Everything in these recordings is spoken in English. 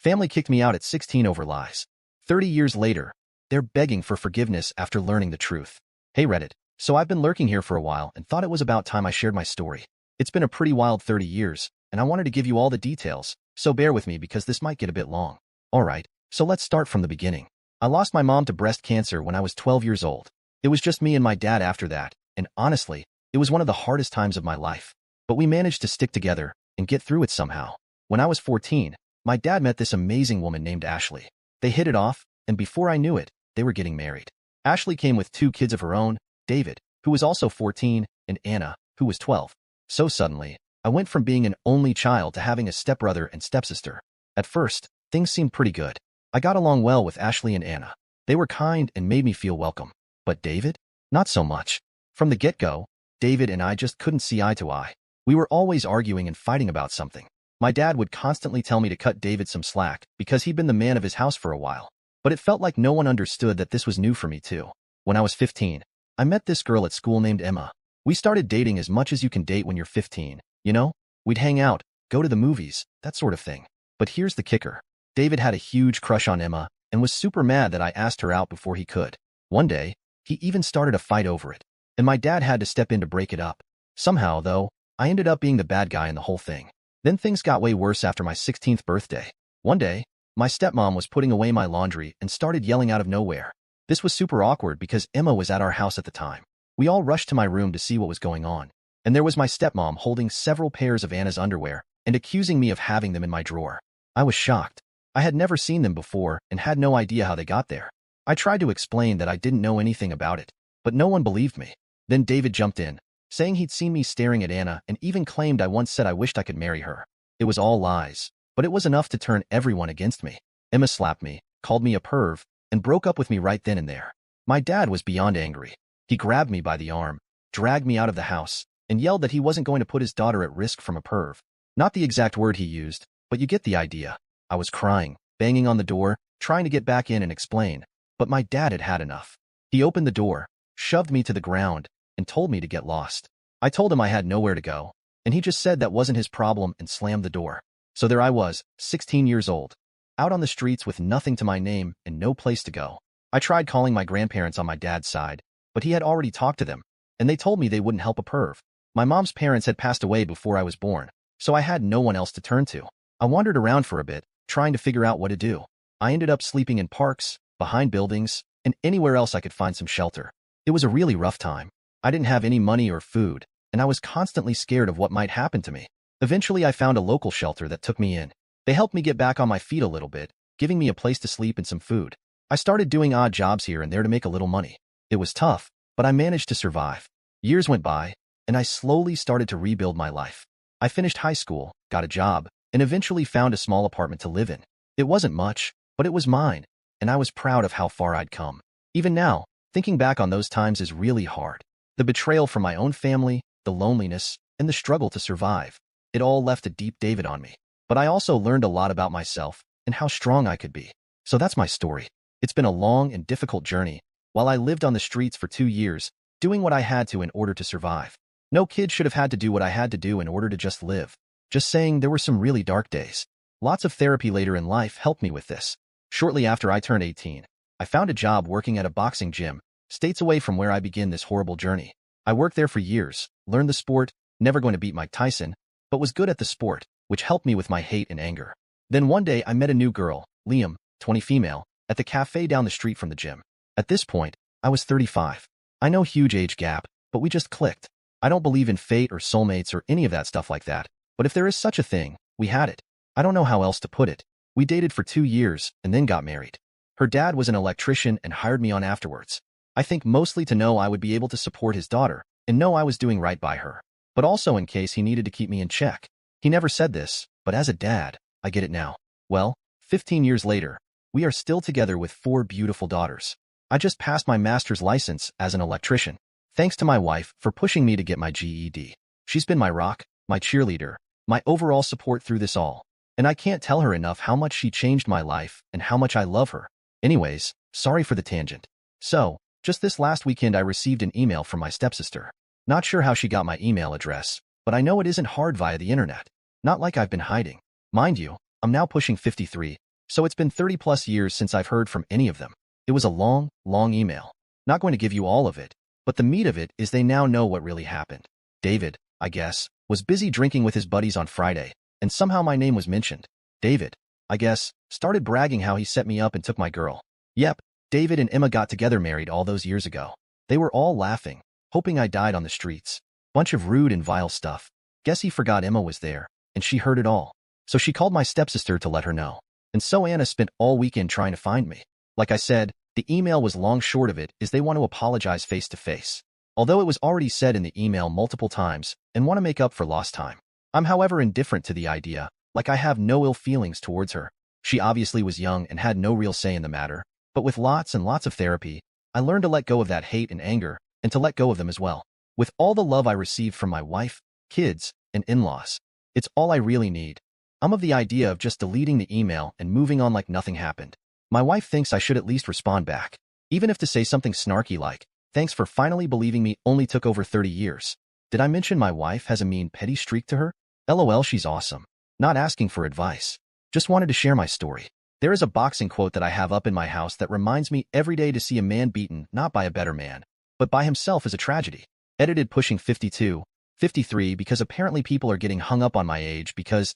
Family kicked me out at 16 over lies. 30 years later, they're begging for forgiveness after learning the truth. Hey Reddit, so I've been lurking here for a while and thought it was about time I shared my story. It's been a pretty wild 30 years, and I wanted to give you all the details, so bear with me because this might get a bit long. Alright, so let's start from the beginning. I lost my mom to breast cancer when I was 12 years old. It was just me and my dad after that, and honestly, it was one of the hardest times of my life. But we managed to stick together and get through it somehow. When I was 14, my dad met this amazing woman named Ashley. They hit it off, and before I knew it, they were getting married. Ashley came with 2 kids of her own, David, who was also 14, and Anna, who was 12. So suddenly, I went from being an only child to having a stepbrother and stepsister. At first, things seemed pretty good. I got along well with Ashley and Anna. They were kind and made me feel welcome. But David? Not so much. From the get-go, David and I just couldn't see eye to eye. We were always arguing and fighting about something. My dad would constantly tell me to cut David some slack because he'd been the man of his house for a while. But it felt like no one understood that this was new for me too. When I was 15, I met this girl at school named Emma. We started dating as much as you can date when you're 15, you know? We'd hang out, go to the movies, that sort of thing. But here's the kicker. David had a huge crush on Emma and was super mad that I asked her out before he could. One day, he even started a fight over it, and my dad had to step in to break it up. Somehow, though, I ended up being the bad guy in the whole thing. Then things got way worse after my 16th birthday. One day, my stepmom was putting away my laundry and started yelling out of nowhere. This was super awkward because Emma was at our house at the time. We all rushed to my room to see what was going on, and there was my stepmom holding several pairs of Anna's underwear and accusing me of having them in my drawer. I was shocked. I had never seen them before and had no idea how they got there. I tried to explain that I didn't know anything about it, but no one believed me. Then David jumped in, saying he'd seen me staring at Anna and even claimed I once said I wished I could marry her. It was all lies, but it was enough to turn everyone against me. Emma slapped me, called me a perv, and broke up with me right then and there. My dad was beyond angry. He grabbed me by the arm, dragged me out of the house, and yelled that he wasn't going to put his daughter at risk from a perv. Not the exact word he used, but you get the idea. I was crying, banging on the door, trying to get back in and explain, but my dad had had enough. He opened the door, shoved me to the ground, and told me to get lost. I told him I had nowhere to go, and he just said that wasn't his problem and slammed the door. So there I was, 16 years old, out on the streets with nothing to my name and no place to go. I tried calling my grandparents on my dad's side, but he had already talked to them, and they told me they wouldn't help a perv. My mom's parents had passed away before I was born, so I had no one else to turn to. I wandered around for a bit, trying to figure out what to do. I ended up sleeping in parks, behind buildings, and anywhere else I could find some shelter. It was a really rough time. I didn't have any money or food, and I was constantly scared of what might happen to me. Eventually, I found a local shelter that took me in. They helped me get back on my feet a little bit, giving me a place to sleep and some food. I started doing odd jobs here and there to make a little money. It was tough, but I managed to survive. Years went by, and I slowly started to rebuild my life. I finished high school, got a job, and eventually found a small apartment to live in. It wasn't much, but it was mine, and I was proud of how far I'd come. Even now, thinking back on those times is really hard. The betrayal from my own family, the loneliness, and the struggle to survive. It all left a deep David on me. But I also learned a lot about myself and how strong I could be. So that's my story. It's been a long and difficult journey, while I lived on the streets for 2 years, doing what I had to in order to survive. No kid should have had to do what I had to do in order to just live. Just saying, there were some really dark days. Lots of therapy later in life helped me with this. Shortly after I turned 18, I found a job working at a boxing gym, states away from where I began this horrible journey. I worked there for years, learned the sport, never going to beat Mike Tyson, but was good at the sport, which helped me with my hate and anger. Then one day I met a new girl, Liam, 20 female, at the cafe down the street from the gym. At this point, I was 35. I know, huge age gap, but we just clicked. I don't believe in fate or soulmates or any of that stuff like that, but if there is such a thing, we had it. I don't know how else to put it. We dated for 2 years and then got married. Her dad was an electrician and hired me on afterwards. I think mostly to know I would be able to support his daughter and know I was doing right by her, but also in case he needed to keep me in check. He never said this, but as a dad, I get it now. Well, 15 years later, we are still together with 4 beautiful daughters. I just passed my master's license as an electrician, thanks to my wife for pushing me to get my GED. She's been my rock, my cheerleader, my overall support through this all. And I can't tell her enough how much she changed my life and how much I love her. Anyways, sorry for the tangent. So, just this last weekend I received an email from my stepsister. Not sure how she got my email address, but I know it isn't hard via the internet. Not like I've been hiding. Mind you, I'm now pushing 53, So it's been 30 plus years since I've heard from any of them. It was a long, long email. Not going to give you all of it, but the meat of it is they now know what really happened. David, I guess, was busy drinking with his buddies on Friday, and somehow my name was mentioned. David, I guess, started bragging how he set me up and took my girl. Yep, David and Emma got together married all those years ago. They were all laughing, hoping I died on the streets. Bunch of rude and vile stuff. Guess he forgot Emma was there, and she heard it all. So she called my stepsister to let her know. And so Anna spent all weekend trying to find me. Like I said, the email was long short of it is they want to apologize face to face. Although it was already said in the email multiple times and want to make up for lost time. I'm however indifferent to the idea, like I have no ill feelings towards her. She obviously was young and had no real say in the matter, but with lots and lots of therapy, I learned to let go of that hate and anger, and to let go of them as well. With all the love I received from my wife, kids, and in-laws, it's all I really need. I'm of the idea of just deleting the email and moving on like nothing happened. My wife thinks I should at least respond back, even if to say something snarky like, "Thanks for finally believing me only took over 30 years. Did I mention my wife has a mean petty streak to her? LOL, she's awesome. Not asking for advice. Just wanted to share my story." There is a boxing quote that I have up in my house that reminds me every day to see a man beaten not by a better man, but by himself is a tragedy. Edited pushing 52, 53 because apparently people are getting hung up on my age because,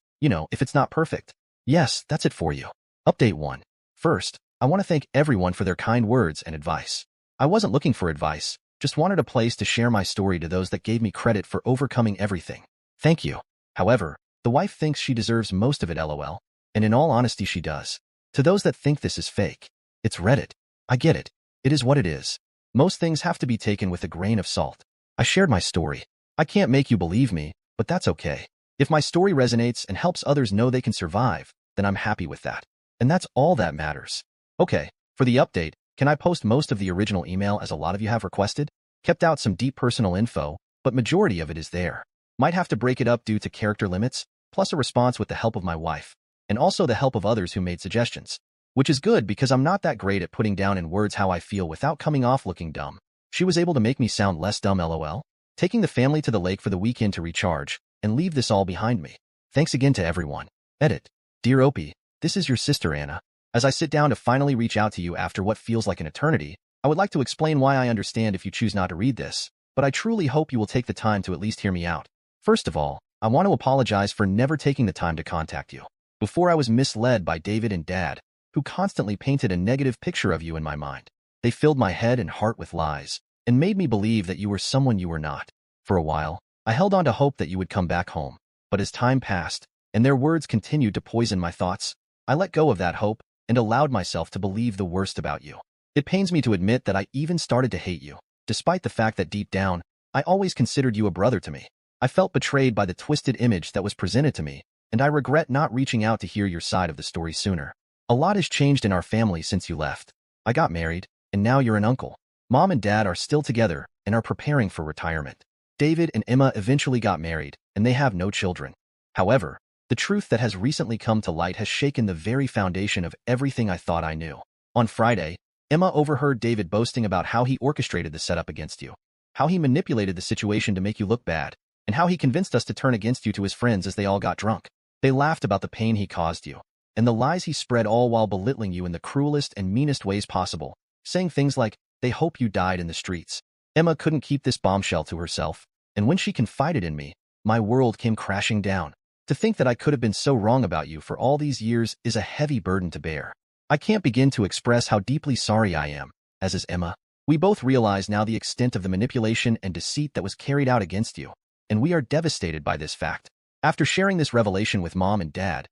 if it's not perfect. Yes, that's it for you. Update 1. First, I want to thank everyone for their kind words and advice. I wasn't looking for advice, just wanted a place to share my story to those that gave me credit for overcoming everything. Thank you. However, the wife thinks she deserves most of it, LOL. And in all honesty, she does. To those that think this is fake, it's Reddit. I get it. It is what it is. Most things have to be taken with a grain of salt. I shared my story. I can't make you believe me, but that's okay. If my story resonates and helps others know they can survive, then I'm happy with that. And that's all that matters. Okay, for the update, can I post most of the original email as a lot of you have requested? Kept out some deep personal info, but majority of it is there. Might have to break it up due to character limits, plus a response with the help of my wife, and also the help of others who made suggestions. Which is good because I'm not that great at putting down in words how I feel without coming off looking dumb. She was able to make me sound less dumb, LOL. Taking the family to the lake for the weekend to recharge, and leave this all behind me. Thanks again to everyone. Edit. Dear Opie, this is your sister Anna. As I sit down to finally reach out to you after what feels like an eternity, I would like to explain why I understand if you choose not to read this, but I truly hope you will take the time to at least hear me out. First of all, I want to apologize for never taking the time to contact you. Before I was misled by David and Dad, who constantly painted a negative picture of you in my mind. They filled my head and heart with lies, and made me believe that you were someone you were not. For a while, I held on to hope that you would come back home, but as time passed, and their words continued to poison my thoughts, I let go of that hope and allowed myself to believe the worst about you. It pains me to admit that I even started to hate you, despite the fact that deep down, I always considered you a brother to me. I felt betrayed by the twisted image that was presented to me, and I regret not reaching out to hear your side of the story sooner. A lot has changed in our family since you left. I got married, and now you're an uncle. Mom and Dad are still together and are preparing for retirement. David and Emma eventually got married, and they have no children. However, the truth that has recently come to light has shaken the very foundation of everything I thought I knew. On Friday, Emma overheard David boasting about how he orchestrated the setup against you, how he manipulated the situation to make you look bad, and how he convinced us to turn against you to his friends as they all got drunk. They laughed about the pain he caused you, and the lies he spread, all while belittling you in the cruelest and meanest ways possible, saying things like, "They hope you died in the streets." Emma couldn't keep this bombshell to herself, and when she confided in me, my world came crashing down. To think that I could have been so wrong about you for all these years is a heavy burden to bear. I can't begin to express how deeply sorry I am, as is Emma. We both realize now the extent of the manipulation and deceit that was carried out against you, and we are devastated by this fact. After sharing this revelation with Mom and Dad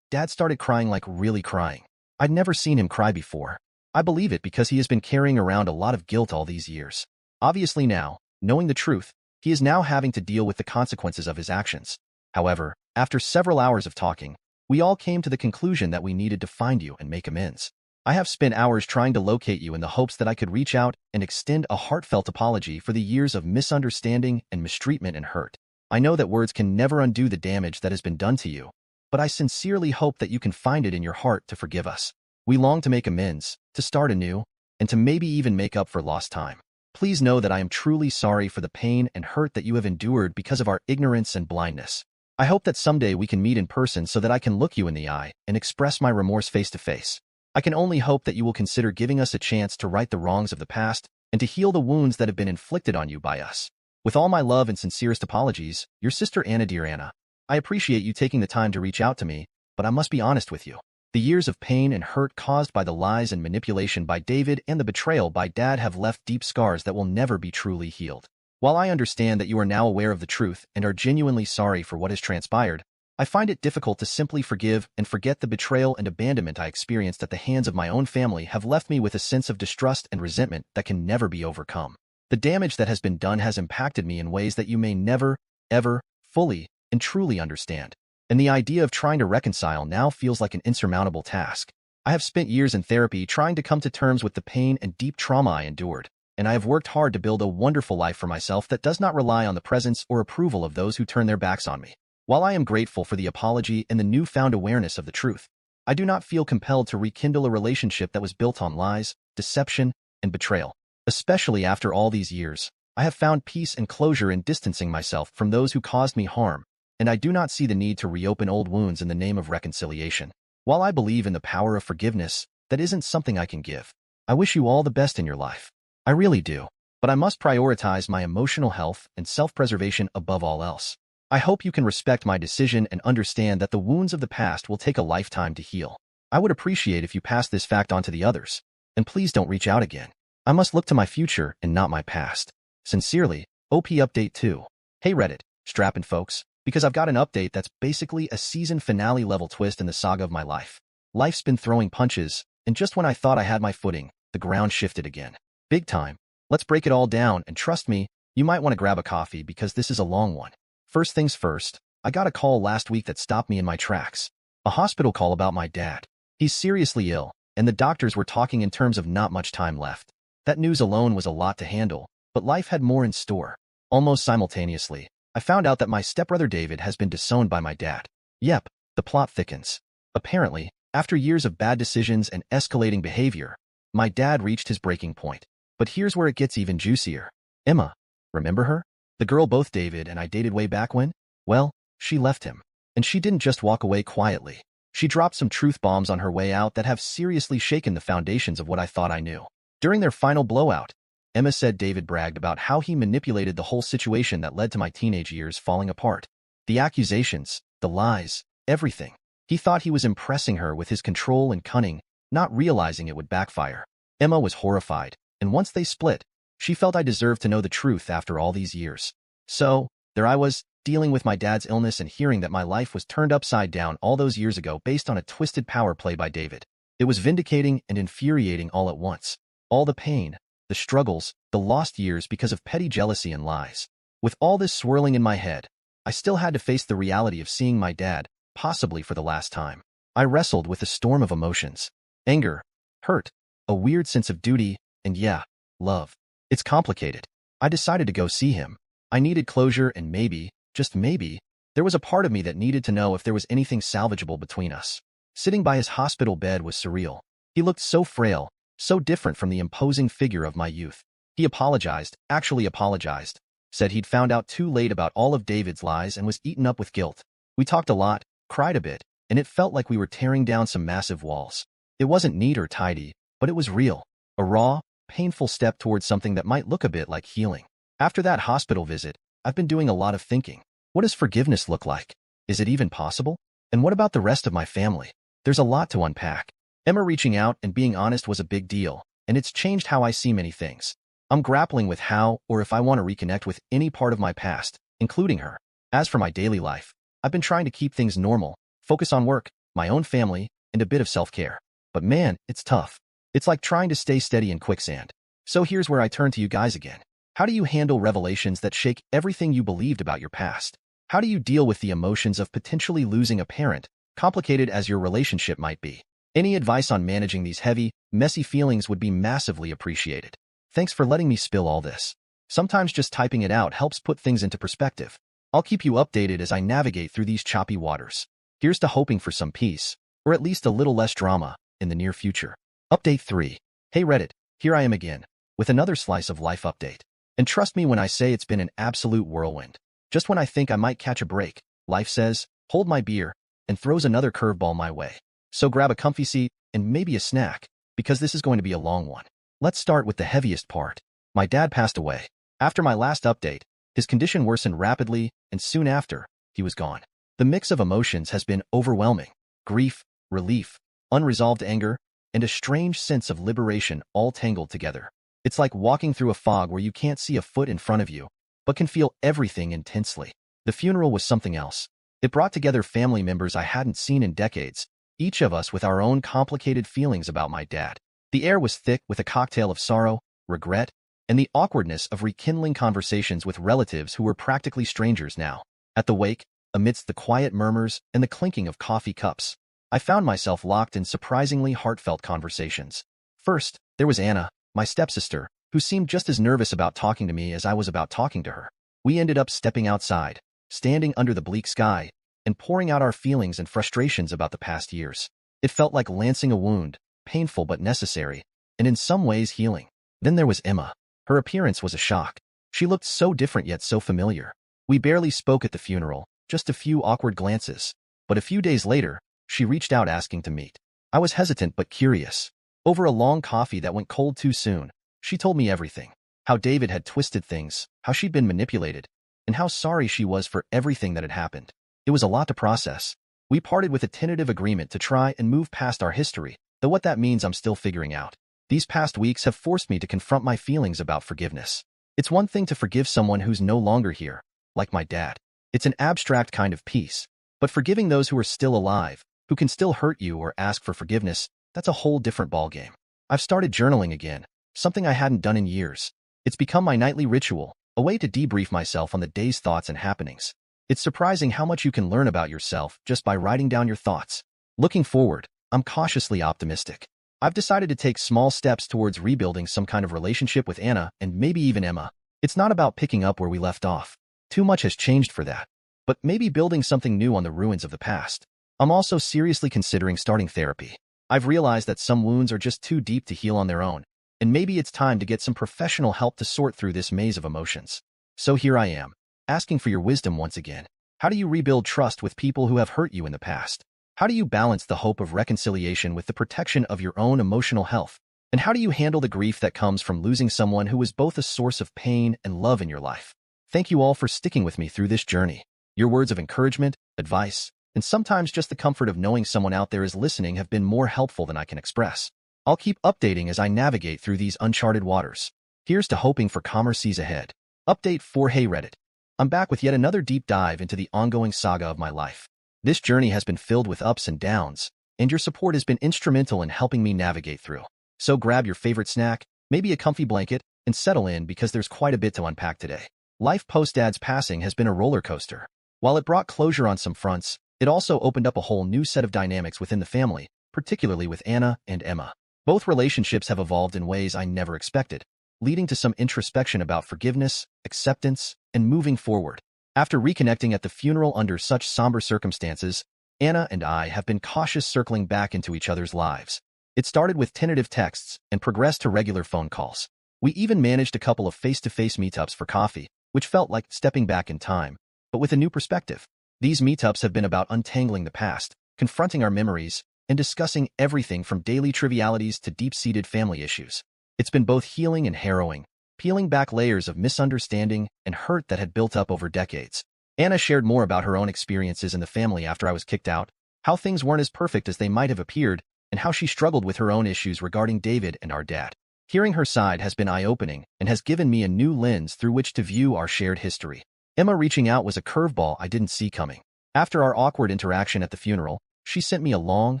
started crying, like really crying. I'd never seen him cry before. I believe it because he has been carrying around a lot of guilt all these years. Obviously now, knowing the truth, he is now having to deal with the consequences of his actions. However, after several hours of talking, we all came to the conclusion that we needed to find you and make amends. I have spent hours trying to locate you in the hopes that I could reach out and extend a heartfelt apology for the years of misunderstanding and mistreatment and hurt. I know that words can never undo the damage that has been done to you, but I sincerely hope that you can find it in your heart to forgive us. We long to make amends, to start anew, and to maybe even make up for lost time. Please know that I am truly sorry for the pain and hurt that you have endured because of our ignorance and blindness. I hope that someday we can meet in person so that I can look you in the eye and express my remorse face to face. I can only hope that you will consider giving us a chance to right the wrongs of the past and to heal the wounds that have been inflicted on you by us. With all my love and sincerest apologies, your sister Anna. Dear Anna, I appreciate you taking the time to reach out to me, but I must be honest with you. The years of pain and hurt caused by the lies and manipulation by David and the betrayal by Dad have left deep scars that will never be truly healed. While I understand that you are now aware of the truth and are genuinely sorry for what has transpired, I find it difficult to simply forgive and forget the betrayal and abandonment I experienced at the hands of my own family have left me with a sense of distrust and resentment that can never be overcome. The damage that has been done has impacted me in ways that you may never, ever, fully and truly understand. And the idea of trying to reconcile now feels like an insurmountable task. I have spent years in therapy trying to come to terms with the pain and deep trauma I endured, and I have worked hard to build a wonderful life for myself that does not rely on the presence or approval of those who turn their backs on me. While I am grateful for the apology and the newfound awareness of the truth, I do not feel compelled to rekindle a relationship that was built on lies, deception, and betrayal. Especially after all these years, I have found peace and closure in distancing myself from those who caused me harm, and I do not see the need to reopen old wounds in the name of reconciliation. While I believe in the power of forgiveness, that isn't something I can give. I wish you all the best in your life. I really do. But I must prioritize my emotional health and self-preservation above all else. I hope you can respect my decision and understand that the wounds of the past will take a lifetime to heal. I would appreciate if you pass this fact on to the others. And please don't reach out again. I must look to my future and not my past. Sincerely, OP Update 2. Hey Reddit, strap in folks, because I've got an update that's basically a season finale level twist in the saga of my life. Life's been throwing punches, and just when I thought I had my footing, the ground shifted again. Big time. Let's break it all down, and trust me, you might want to grab a coffee because this is a long one. First things first, I got a call last week that stopped me in my tracks. A hospital call about my dad. He's seriously ill, and the doctors were talking in terms of not much time left. That news alone was a lot to handle, but life had more in store. Almost simultaneously, I found out that my stepbrother David has been disowned by my dad. Yep, the plot thickens. Apparently, after years of bad decisions and escalating behavior, my dad reached his breaking point. But here's where it gets even juicier. Emma, remember her? The girl both David and I dated way back when? Well, she left him. And she didn't just walk away quietly. She dropped some truth bombs on her way out that have seriously shaken the foundations of what I thought I knew. During their final blowout, Emma said David bragged about how he manipulated the whole situation that led to my teenage years falling apart. The accusations, the lies, everything. He thought he was impressing her with his control and cunning, not realizing it would backfire. Emma was horrified, and once they split, she felt I deserved to know the truth after all these years. So, there I was, dealing with my dad's illness and hearing that my life was turned upside down all those years ago based on a twisted power play by David. It was vindicating and infuriating all at once. All the pain, the struggles, the lost years because of petty jealousy and lies. With all this swirling in my head, I still had to face the reality of seeing my dad, possibly for the last time. I wrestled with a storm of emotions. Anger, hurt, a weird sense of duty, and yeah, love. It's complicated. I decided to go see him. I needed closure and maybe, just maybe, there was a part of me that needed to know if there was anything salvageable between us. Sitting by his hospital bed was surreal. He looked so frail, so different from the imposing figure of my youth. He apologized, actually apologized, said he'd found out too late about all of David's lies and was eaten up with guilt. We talked a lot, cried a bit, and it felt like we were tearing down some massive walls. It wasn't neat or tidy, but it was real. A raw, painful step towards something that might look a bit like healing. After that hospital visit, I've been doing a lot of thinking. What does forgiveness look like? Is it even possible? And what about the rest of my family? There's a lot to unpack. Emma reaching out and being honest was a big deal, and it's changed how I see many things. I'm grappling with how or if I want to reconnect with any part of my past, including her. As for my daily life, I've been trying to keep things normal, focus on work, my own family, and a bit of self-care. But man, it's tough. It's like trying to stay steady in quicksand. So here's where I turn to you guys again. How do you handle revelations that shake everything you believed about your past? How do you deal with the emotions of potentially losing a parent, complicated as your relationship might be? Any advice on managing these heavy, messy feelings would be massively appreciated. Thanks for letting me spill all this. Sometimes just typing it out helps put things into perspective. I'll keep you updated as I navigate through these choppy waters. Here's to hoping for some peace, or at least a little less drama, in the near future. Update 3. Hey Reddit, here I am again, with another slice of life update. And trust me when I say it's been an absolute whirlwind. Just when I think I might catch a break, Life says, hold my beer, and throws another curveball my way. So grab a comfy seat and maybe a snack, because this is going to be a long one. Let's start with the heaviest part. My dad passed away. After my last update, his condition worsened rapidly, and soon after, he was gone. The mix of emotions has been overwhelming. Grief, relief, unresolved anger, and a strange sense of liberation all tangled together. It's like walking through a fog where you can't see a foot in front of you, but can feel everything intensely. The funeral was something else. It brought together family members I hadn't seen in decades, each of us with our own complicated feelings about my dad. The air was thick with a cocktail of sorrow, regret, and the awkwardness of rekindling conversations with relatives who were practically strangers now. At the wake, amidst the quiet murmurs and the clinking of coffee cups, I found myself locked in surprisingly heartfelt conversations. First, there was Anna, my stepsister, who seemed just as nervous about talking to me as I was about talking to her. We ended up stepping outside, standing under the bleak sky, and pouring out our feelings and frustrations about the past years. It felt like lancing a wound, painful but necessary, and in some ways healing. Then there was Emma. Her appearance was a shock. She looked so different yet so familiar. We barely spoke at the funeral, just a few awkward glances. But a few days later, she reached out asking to meet. I was hesitant but curious. Over a long coffee that went cold too soon, she told me everything. How David had twisted things, how she'd been manipulated, and how sorry she was for everything that had happened. It was a lot to process. We parted with a tentative agreement to try and move past our history, though what that means I'm still figuring out. These past weeks have forced me to confront my feelings about forgiveness. It's one thing to forgive someone who's no longer here, like my dad. It's an abstract kind of peace. But forgiving those who are still alive, who can still hurt you or ask for forgiveness, that's a whole different ballgame. I've started journaling again, something I hadn't done in years. It's become my nightly ritual, a way to debrief myself on the day's thoughts and happenings. It's surprising how much you can learn about yourself just by writing down your thoughts. Looking forward, I'm cautiously optimistic. I've decided to take small steps towards rebuilding some kind of relationship with Anna and maybe even Emma. It's not about picking up where we left off. Too much has changed for that. But maybe building something new on the ruins of the past. I'm also seriously considering starting therapy. I've realized that some wounds are just too deep to heal on their own, and maybe it's time to get some professional help to sort through this maze of emotions. So here I am, asking for your wisdom once again. How do you rebuild trust with people who have hurt you in the past? How do you balance the hope of reconciliation with the protection of your own emotional health? And how do you handle the grief that comes from losing someone who is both a source of pain and love in your life? Thank you all for sticking with me through this journey. Your words of encouragement, advice, and sometimes just the comfort of knowing someone out there is listening have been more helpful than I can express. I'll keep updating as I navigate through these uncharted waters. Here's to hoping for calmer seas ahead. Update for Hey Reddit. I'm back with yet another deep dive into the ongoing saga of my life. This journey has been filled with ups and downs, and your support has been instrumental in helping me navigate through. So grab your favorite snack, maybe a comfy blanket, and settle in because there's quite a bit to unpack today. Life post-Dad's passing has been a roller coaster. While it brought closure on some fronts, it also opened up a whole new set of dynamics within the family, particularly with Anna and Emma. Both relationships have evolved in ways I never expected, leading to some introspection about forgiveness, acceptance, and moving forward. After reconnecting at the funeral under such somber circumstances, Anna and I have been cautious circling back into each other's lives. It started with tentative texts and progressed to regular phone calls. We even managed a couple of face-to-face meetups for coffee, which felt like stepping back in time, but with a new perspective. These meetups have been about untangling the past, confronting our memories, and discussing everything from daily trivialities to deep-seated family issues. It's been both healing and harrowing, peeling back layers of misunderstanding and hurt that had built up over decades. Anna shared more about her own experiences in the family after I was kicked out, how things weren't as perfect as they might have appeared, and how she struggled with her own issues regarding David and our dad. Hearing her side has been eye-opening and has given me a new lens through which to view our shared history. Emma reaching out was a curveball I didn't see coming. After our awkward interaction at the funeral, she sent me a long,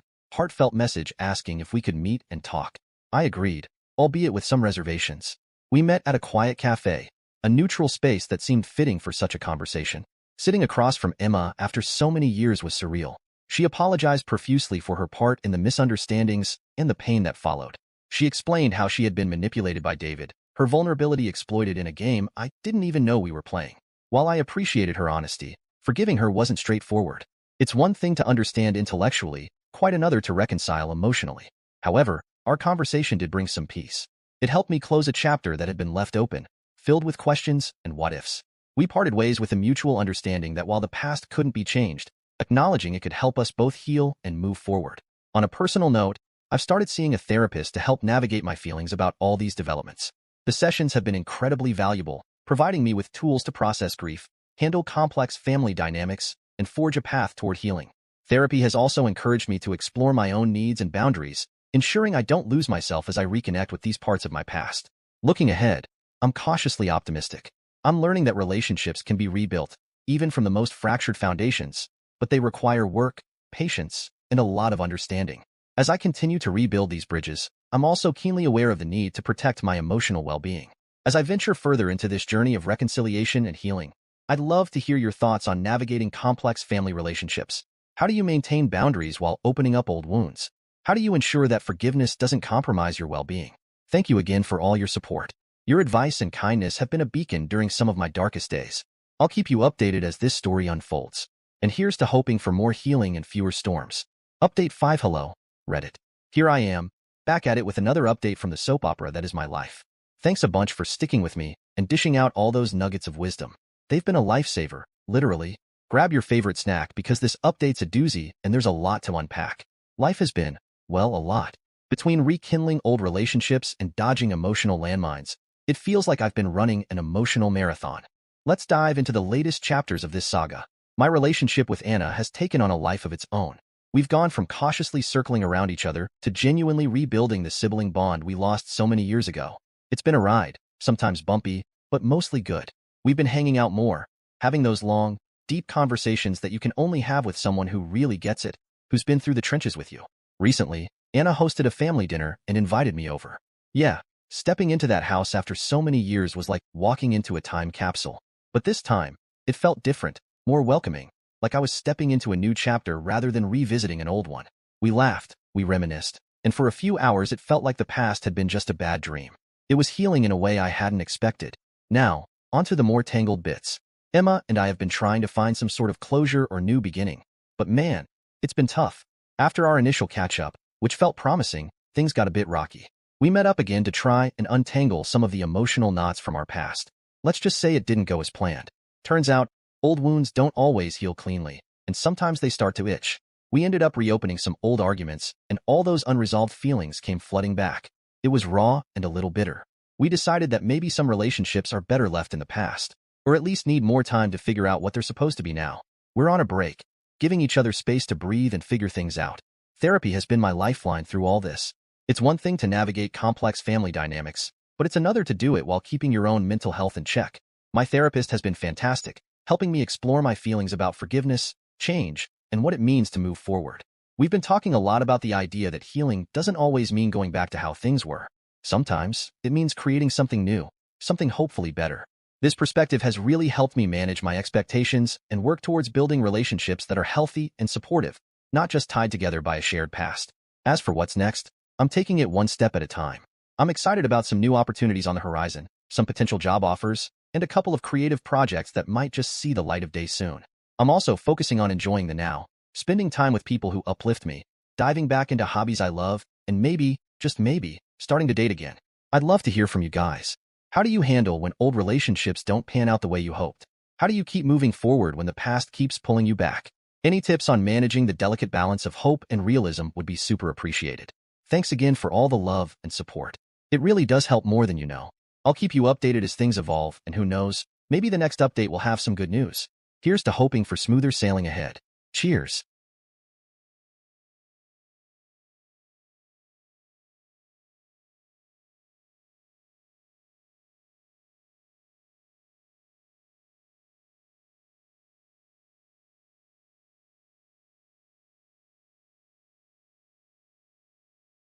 heartfelt message asking if we could meet and talk. I agreed, albeit with some reservations. We met at a quiet cafe, a neutral space that seemed fitting for such a conversation. Sitting across from Emma after so many years was surreal. She apologized profusely for her part in the misunderstandings and the pain that followed. She explained how she had been manipulated by David, her vulnerability exploited in a game I didn't even know we were playing. While I appreciated her honesty, forgiving her wasn't straightforward. It's one thing to understand intellectually, quite another to reconcile emotionally. However, our conversation did bring some peace. It helped me close a chapter that had been left open, filled with questions and what-ifs. We parted ways with a mutual understanding that while the past couldn't be changed, acknowledging it could help us both heal and move forward. On a personal note, I've started seeing a therapist to help navigate my feelings about all these developments. The sessions have been incredibly valuable, providing me with tools to process grief, handle complex family dynamics, and forge a path toward healing. Therapy has also encouraged me to explore my own needs and boundaries, ensuring I don't lose myself as I reconnect with these parts of my past. Looking ahead, I'm cautiously optimistic. I'm learning that relationships can be rebuilt, even from the most fractured foundations, but they require work, patience, and a lot of understanding. As I continue to rebuild these bridges, I'm also keenly aware of the need to protect my emotional well-being. As I venture further into this journey of reconciliation and healing, I'd love to hear your thoughts on navigating complex family relationships. How do you maintain boundaries while opening up old wounds? How do you ensure that forgiveness doesn't compromise your well-being? Thank you again for all your support. Your advice and kindness have been a beacon during some of my darkest days. I'll keep you updated as this story unfolds. And here's to hoping for more healing and fewer storms. Update 5. Hello, Reddit. Here I am, back at it with another update from the soap opera that is my life. Thanks a bunch for sticking with me and dishing out all those nuggets of wisdom. They've been a lifesaver, literally. Grab your favorite snack because this update's a doozy and there's a lot to unpack. Life has been, well, a lot. Between rekindling old relationships and dodging emotional landmines, it feels like I've been running an emotional marathon. Let's dive into the latest chapters of this saga. My relationship with Anna has taken on a life of its own. We've gone from cautiously circling around each other to genuinely rebuilding the sibling bond we lost so many years ago. It's been a ride, sometimes bumpy, but mostly good. We've been hanging out more, having those long, deep conversations that you can only have with someone who really gets it, who's been through the trenches with you. Recently, Anna hosted a family dinner and invited me over. Yeah, stepping into that house after so many years was like walking into a time capsule. But this time, it felt different, more welcoming, like I was stepping into a new chapter rather than revisiting an old one. We laughed, we reminisced, and for a few hours it felt like the past had been just a bad dream. It was healing in a way I hadn't expected. Now, onto the more tangled bits. Emma and I have been trying to find some sort of closure or new beginning. But man, it's been tough. After our initial catch-up, which felt promising, things got a bit rocky. We met up again to try and untangle some of the emotional knots from our past. Let's just say it didn't go as planned. Turns out, old wounds don't always heal cleanly, and sometimes they start to itch. We ended up reopening some old arguments, and all those unresolved feelings came flooding back. It was raw and a little bitter. We decided that maybe some relationships are better left in the past, or at least need more time to figure out what they're supposed to be now. We're on a break, giving each other space to breathe and figure things out. Therapy has been my lifeline through all this. It's one thing to navigate complex family dynamics, but it's another to do it while keeping your own mental health in check. My therapist has been fantastic, helping me explore my feelings about forgiveness, change, and what it means to move forward. We've been talking a lot about the idea that healing doesn't always mean going back to how things were. Sometimes, it means creating something new, something hopefully better. This perspective has really helped me manage my expectations and work towards building relationships that are healthy and supportive, not just tied together by a shared past. As for what's next, I'm taking it one step at a time. I'm excited about some new opportunities on the horizon, some potential job offers, and a couple of creative projects that might just see the light of day soon. I'm also focusing on enjoying the now, spending time with people who uplift me, diving back into hobbies I love, and maybe, just maybe, starting to date again. I'd love to hear from you guys. How do you handle when old relationships don't pan out the way you hoped? How do you keep moving forward when the past keeps pulling you back? Any tips on managing the delicate balance of hope and realism would be super appreciated. Thanks again for all the love and support. It really does help more than you know. I'll keep you updated as things evolve, and who knows, maybe the next update will have some good news. Here's to hoping for smoother sailing ahead. Cheers.